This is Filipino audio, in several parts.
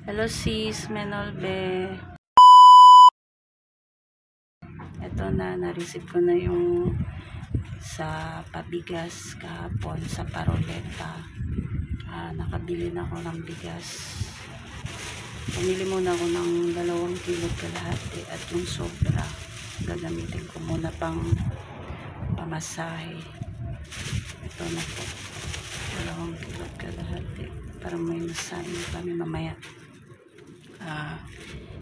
Hello sis, Menolbe. Ito na-receive ko na yung sa pabigas kahapon sa Paroleta. Nakabili na ako ng bigas. Pumili muna ako ng 2 kilo kalahati at yung sobra gagamitin ko muna pang pamasahe. Ito na po, 2 kilo kalahati para may masahin kami mamaya.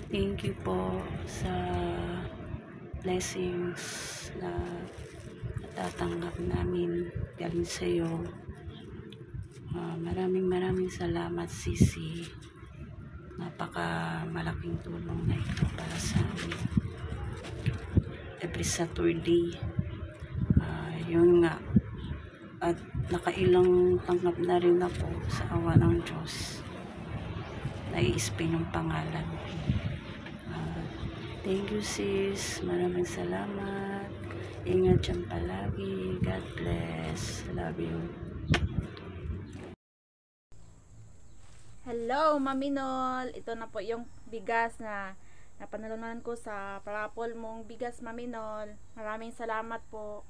Thank you po sa blessings na natatanggap namin galing sa iyo. Maraming salamat Sisi. Napaka malaking tulong na ito para sa amin. Every Saturday. Yun nga. At nakailang tanggap na rin ako sa awa ng Diyos. Nai-spin yung pangalan. Thank you sis. Maraming salamat. Ingat dyan palagi. God bless. Love you. Hello, Maminol. Ito na po yung bigas na napanalunan ko sa parapol mong bigas, Maminol. Maraming salamat po.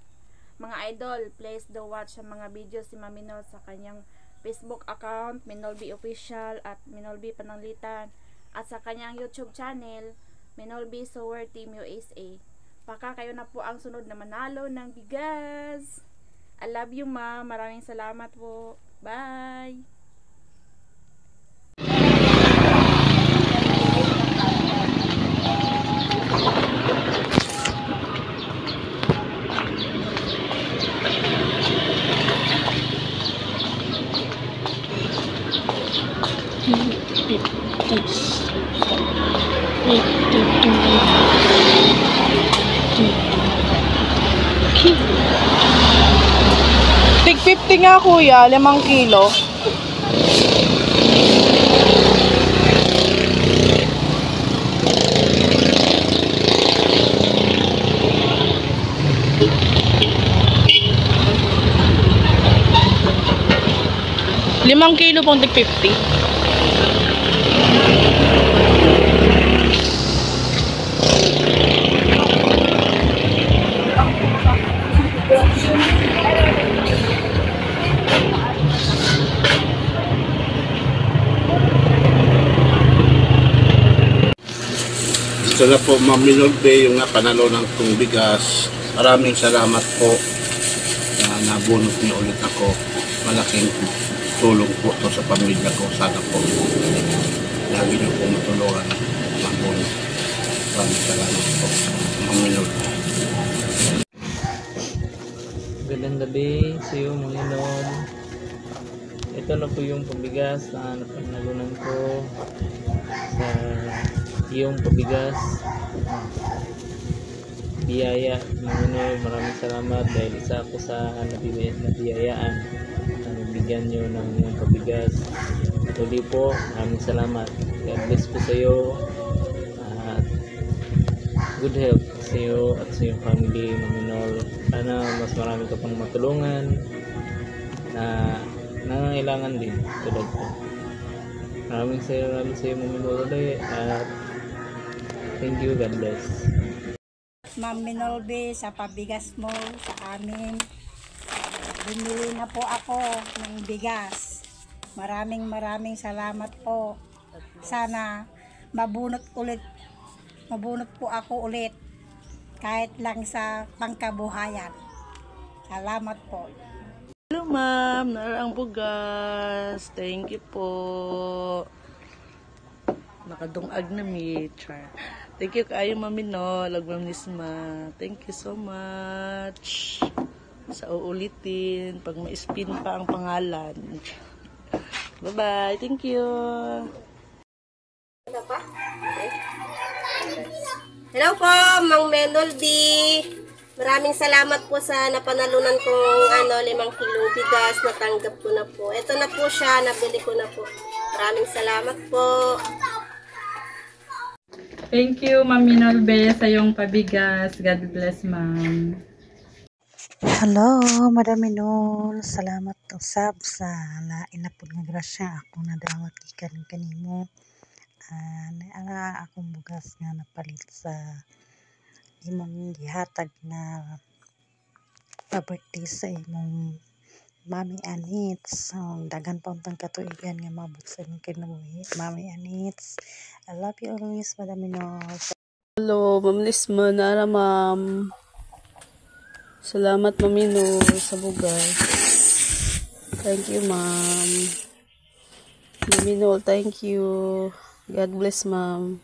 Mga idol, please do watch ang mga videos si Maminol sa kanyang Facebook account, Minolby Official at Minolby Pananglitan, at sa kanyang YouTube channel, Minolby Sower Team USA. Baka kayo na po ang sunod na manalo ng bigas. I love you, ma. Maraming salamat po. Bye! Tig 50 nga kuya, 5 kilo. Limang kilo pong tig 50. Ito na po, Ma'am Minolbe, yung panalo ng kong bigas. Maraming salamat po na nabunot niyo ulit ako. Malaking tulong po to sa pamilya ko. Sana po lagi niyo po matulungan mabunot. Maraming salamat po, Ma'am Minolbe. Magandang gabi sa iyo, Manginom. Ito na po yung pabigas na napanalunan ko sa iyong pabigas. Biyaya, Manginom, maraming salamat dahil isa ako sa nabiyayaan na nabigyan nyo ng iyong pabigas. Tuloy po, maraming salamat. God bless po sa iyo. Good health sa iyo at sa iyong family, Manginol. Sana mas marami ka pang matulungan na nangangailangan din tulad ko. Maraming sa iyo, Manginol ulit, at thank you, God bless. Ma'am Minolbe, sa pabigas mo sa amin, bumili na po ako ng bigas. Maraming salamat po. Sana mabunot po ako ulit kahit lang sa pangkabuhayan. Salamat po. Hello ma'am, narang bugas. Thank you po. Nakadungag na mi. Thank you kayo Maminol, Ma'am Nisma. Thank you so much. Sa uulitin, pag ma-spin pa ang pangalan. Bye-bye. Thank you. Hello po, Mang Menolby. Maraming salamat po sa napanalunan kong 5 kilong bigas. Natanggap ko na po. Ito na po siya, nabili ko na po. Maraming salamat po. Thank you, Ma'am Minolbe, sa iyong pabigas. God bless, ma'am. Hello, Madam Minol. Salamat usab sa lain na pud nga grasya ako nadawat ikan kanimo. Ana akong bugas nga napalit sa imong gihatag na pa-birthday sa imong Mami Anits. Daghan pa untang katuigan nga mabot sa imong kinabuhi. Mami Anits, I love you always, Madam Minol. Hello, Ma'am Lisma, nara ma'am. Salamat Mamino sa bugas. Thank you, ma'am. Mamino, thank you. God bless, ma'am.